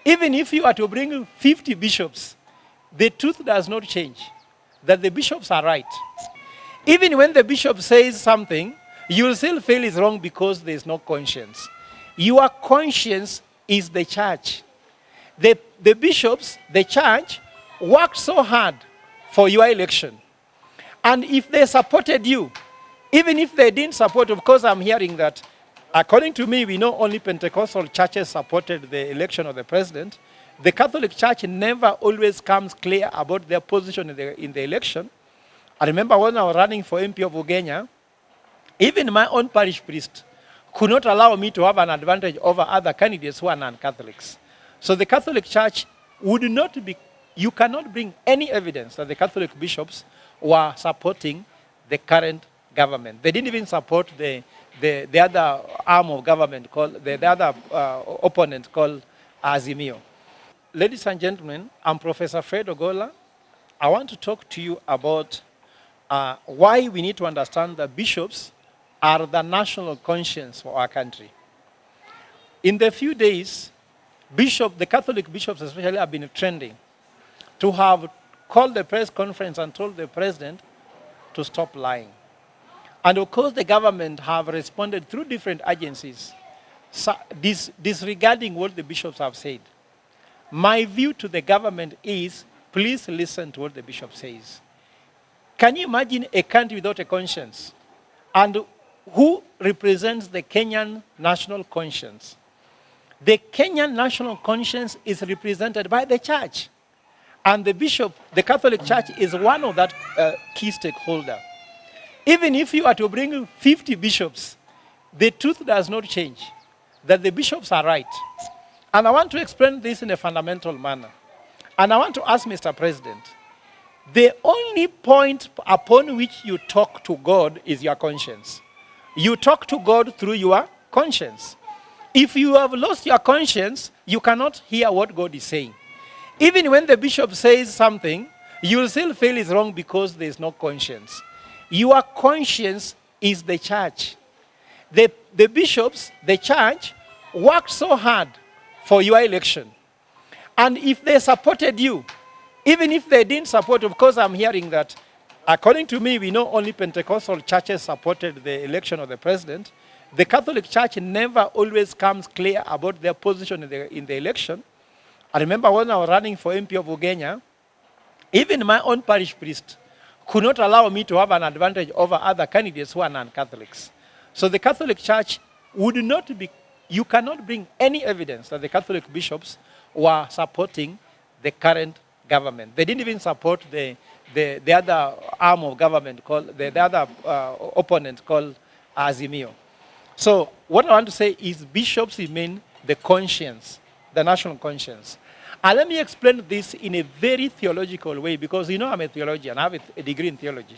Even if you are to bring 50 bishops, the truth does not change, that the bishops are right. Even when the bishop says something, you will still feel it's wrong because there is no conscience. Your conscience is the church. The bishops, the church, worked so hard for your election. And if they supported you, even if they didn't support, of course I'm hearing that, according to me, we know only Pentecostal churches supported the election of the president. The Catholic Church never always comes clear about their position in the election. I remember when I was running for MP of Ugenya, even my own parish priest could not allow me to have an advantage over other candidates who are non-Catholics. So the Catholic Church would not be, you cannot bring any evidence that the Catholic bishops were supporting the current government. They didn't even support the other arm of government called, the other opponent called Azimio. Ladies and gentlemen, I'm Professor Fred Ogola. I want to talk to you about why we need to understand that bishops are the national conscience for our country. In the few days, the Catholic bishops especially have been trending to have called the press conference and told the president to stop lying. And of course, the government have responded through different agencies, disregarding what the bishops have said. My view to the government is, please listen to what the bishop says. Can you imagine a country without a conscience? And who represents the Kenyan national conscience? The Kenyan national conscience is represented by the church. And the bishop, the Catholic Church, is one of that key stakeholder. Even if you are to bring 50 bishops, the truth does not change, that the bishops are right. And I want to explain this in a fundamental manner. And I want to ask Mr. President, the only point upon which you talk to God is your conscience. You talk to God through your conscience. If you have lost your conscience, you cannot hear what God is saying. Even when the bishop says something, you will still feel it's wrong because there is no conscience. Your conscience is the church. The bishops, the church, worked so hard for your election. And if they supported you, even if they didn't support, of course I'm hearing that, according to me, we know only Pentecostal churches supported the election of the president. The Catholic Church never always comes clear about their position in the election. I remember when I was running for MP of Ugenya, even my own parish priest could not allow me to have an advantage over other candidates who are non-Catholics. So the Catholic Church would not be, you cannot bring any evidence that the Catholic bishops were supporting the current government. They didn't even support the other arm of government called, the other opponent called Azimio. So what I want to say is bishops remain the conscience, the national conscience. And let me explain this in a very theological way, because you know I'm a theologian, I have a degree in theology.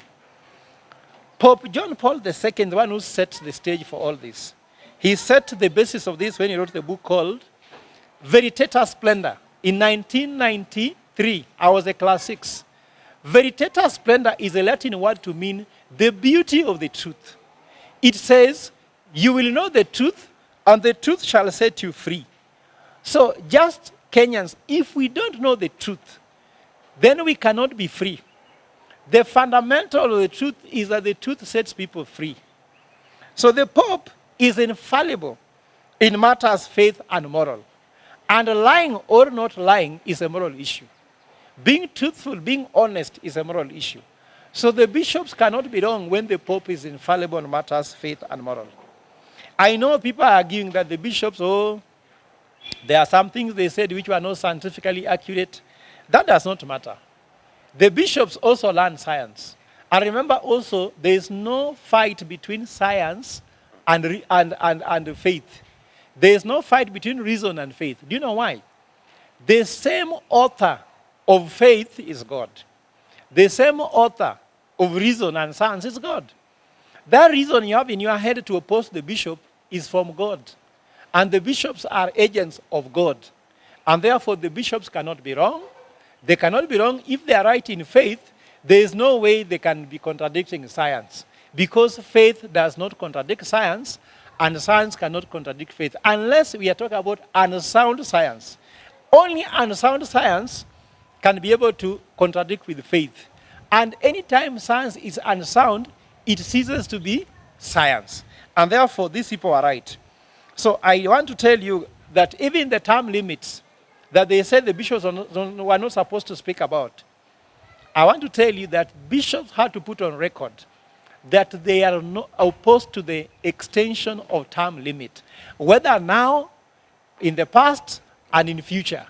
Pope John Paul II, the one who set the stage for all this, he set the basis of this when he wrote the book called Veritatis Splendor. In 1993, I was a class 6. Veritatis Splendor is a Latin word to mean the beauty of the truth. It says, you will know the truth, and the truth shall set you free. So just Kenyans, if we don't know the truth, then we cannot be free. The fundamental of the truth is that the truth sets people free. So the Pope is infallible in matters faith and moral. And lying or not lying is a moral issue. Being truthful, being honest is a moral issue. So the bishops cannot be wrong when the Pope is infallible in matters faith and moral. I know people are arguing that the bishops, there are some things they said which were not scientifically accurate. That does not matter. The bishops also learn science. And remember also, there is no fight between science and faith. There is no fight between reason and faith. Do you know why? The same author of faith is God. The same author of reason and science is God. That reason you have in your head to oppose the bishop is from God. And the bishops are agents of God. And therefore, the bishops cannot be wrong. They cannot be wrong. If they are right in faith, there is no way they can be contradicting science. Because faith does not contradict science, and science cannot contradict faith. Unless we are talking about unsound science. Only unsound science can be able to contradict with faith. And anytime science is unsound, it ceases to be science. And therefore, these people are right. So I want to tell you that even the term limits that they said the bishops were not supposed to speak about, I want to tell you that bishops had to put on record that they are not opposed to the extension of term limit, whether now, in the past, and in future.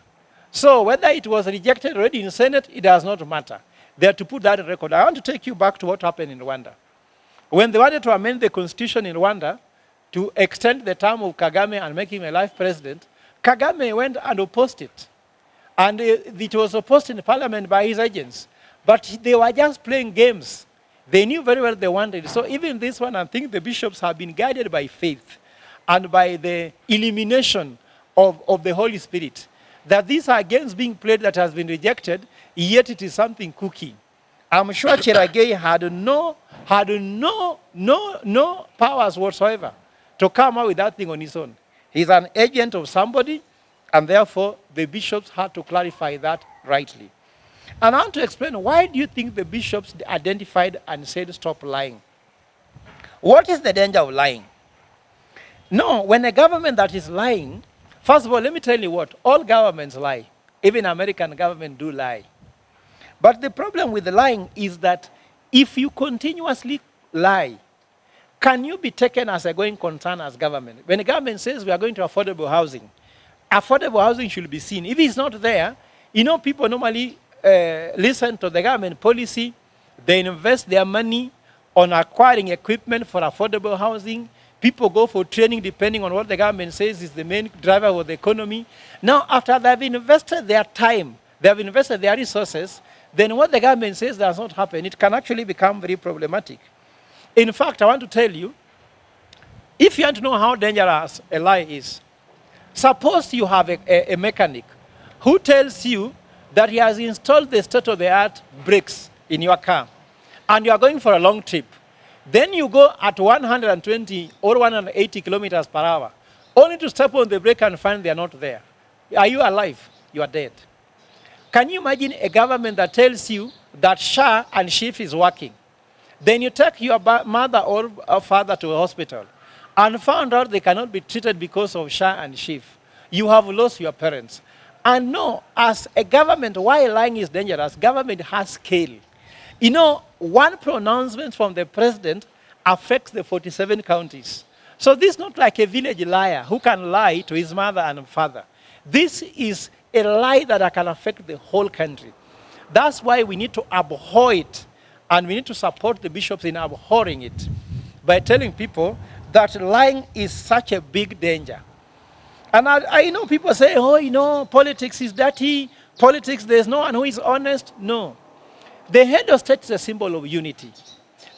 So whether it was rejected already in Senate, it does not matter. They have to put that on record. I want to take you back to what happened in Rwanda. When they wanted to amend the constitution in Rwanda to extend the term of Kagame and make him a life president, Kagame went and opposed it. And it was opposed in parliament by his agents. But they were just playing games. They knew very well they wanted it. So even this one, I think the bishops have been guided by faith and by the illumination of the Holy Spirit, that these are games being played that has been rejected, yet it is something cooking. I'm sure Cheragei had no powers whatsoever to come out with that thing on his own. He's an agent of somebody, and therefore the bishops had to clarify that rightly. And I want to explain, why do you think the bishops identified and said stop lying? What is the danger of lying? No, when a government that is lying, first of all, let me tell you what, all governments lie. Even American government do lie. But the problem with the lying is that if you continuously lie, can you be taken as a going concern as government? When the government says we are going to affordable housing should be seen. If it's not there, people normally listen to the government policy. They invest their money on acquiring equipment for affordable housing. People go for training depending on what the government says is the main driver of the economy. Now, after they've invested their time, they have invested their resources, then what the government says does not happen. It can actually become very problematic. In fact, I want to tell you, if you want to know how dangerous a lie is, suppose you have a mechanic who tells you that he has installed the state-of-the-art brakes in your car, and you are going for a long trip. Then you go at 120 or 180 kilometers per hour, only to step on the brake and find they are not there. Are you alive? You are dead. Can you imagine a government that tells you that SHA and SHIF is working? Then you take your mother or father to a hospital and found out they cannot be treated because of SHA and SHIF. You have lost your parents. And no, as a government, why lying is dangerous, government has scale. One pronouncement from the president affects the 47 counties. So this is not like a village liar who can lie to his mother and father. This is a lie that can affect the whole country. That's why we need to abhor it, and we need to support the bishops in abhorring it by telling people that lying is such a big danger. And I know people say, politics is dirty, politics, there's no one who is honest. No. The head of state is a symbol of unity.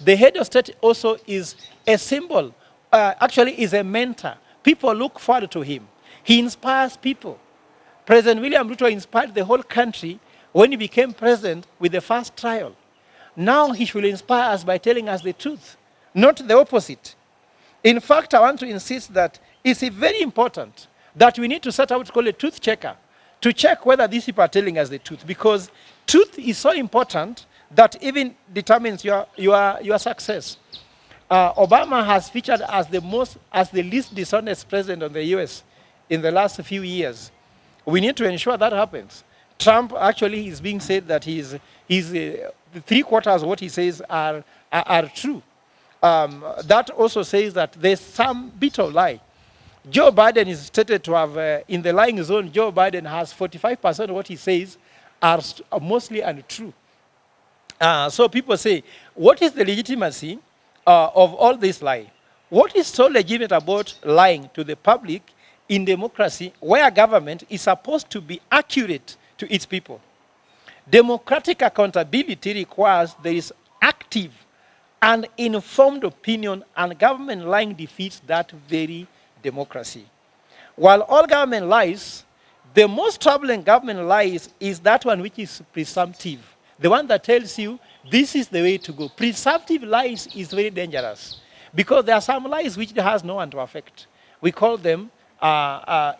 The head of state also is a symbol, actually is a mentor. People look forward to him. He inspires people. President William Ruto inspired the whole country when he became president with the first trial. Now he should inspire us by telling us the truth, not the opposite. In fact, I want to insist that it's very important that we need to set out what's called a truth checker to check whether these people are telling us the truth, because truth is so important that even determines your success. Obama has featured as the least dishonest president of the US in the last few years. We need to ensure that happens. Trump actually is being said that he's 3/4 of what he says are true. That also says that there's some bit of lie. Joe Biden is stated to have, in the lying zone, Joe Biden has 45% of what he says are mostly untrue. So people say, what is the legitimacy of all this lie? What is so legitimate about lying to the public in democracy where government is supposed to be accurate to its people? Democratic accountability requires there is active and informed opinion, and government lying defeats that very democracy. While all government lies, the most troubling government lies is that one which is presumptive. The one that tells you this is the way to go. Presumptive lies is very dangerous because there are some lies which has no one to affect. We call them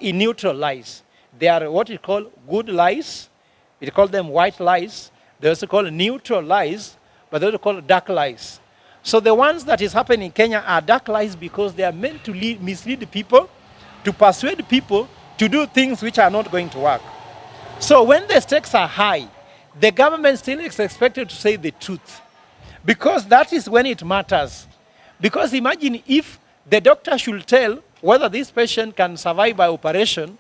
in neutral lies. There are what we call good lies. We call them white lies. They also call neutral lies, but they also call dark lies. So the ones that is happening in Kenya are dark lies because they are meant to mislead people, to persuade people to do things which are not going to work. So when the stakes are high, the government still is expected to say the truth, because that is when it matters. Because imagine if the doctor should tell whether this patient can survive by operation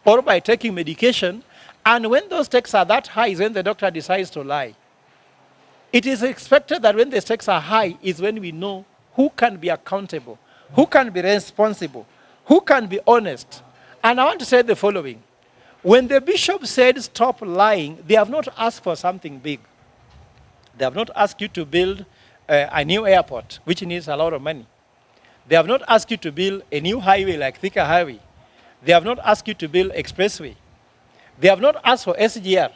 or by taking medication, and when those stakes are that high is when the doctor decides to lie. It is expected that when the stakes are high is when we know who can be accountable, who can be responsible, who can be honest. And I want to say the following. When the bishop said stop lying, they have not asked for something big. They have not asked you to build a new airport, which needs a lot of money. They have not asked you to build a new highway like Thika Highway. They have not asked you to build expressway. They have not asked for SGR.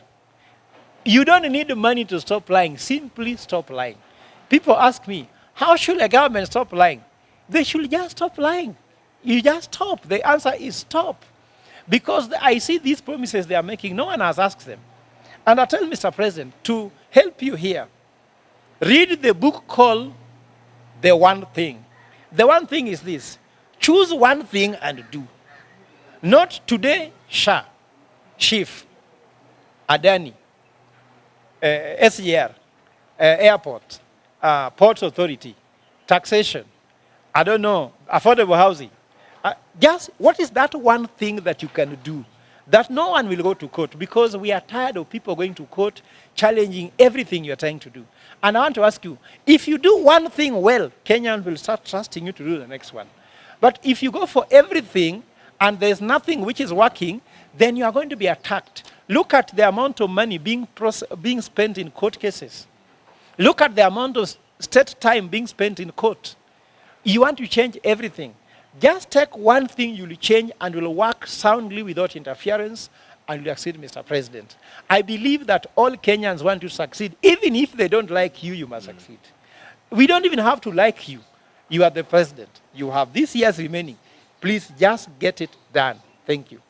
You don't need money to stop lying. Simply stop lying. People ask me, how should a government stop lying? They should just stop lying. You just stop. The answer is stop. Because I see these promises they are making, no one has asked them. And I tell Mr. President, to help you here, read the book called The One Thing. The one thing is this: choose one thing and do. Not today, Shah, Chief, Adani, SGR, airport, ports authority, taxation, I don't know, affordable housing. Just what is that one thing that you can do that no one will go to court? Because we are tired of people going to court challenging everything you're trying to do. And I want to ask you, if you do one thing well, Kenyans will start trusting you to do the next one. But if you go for everything and there's nothing which is working, then you are going to be attacked. Look at the amount of money being spent in court cases. Look at the amount of state time being spent in court. You want to change everything. Just take one thing you will change and will work soundly without interference, and you'll succeed, Mr. President. I believe that all Kenyans want to succeed. Even if they don't like you, you must succeed. We don't even have to like you. You are the president. You have these years remaining. Please just get it done. Thank you.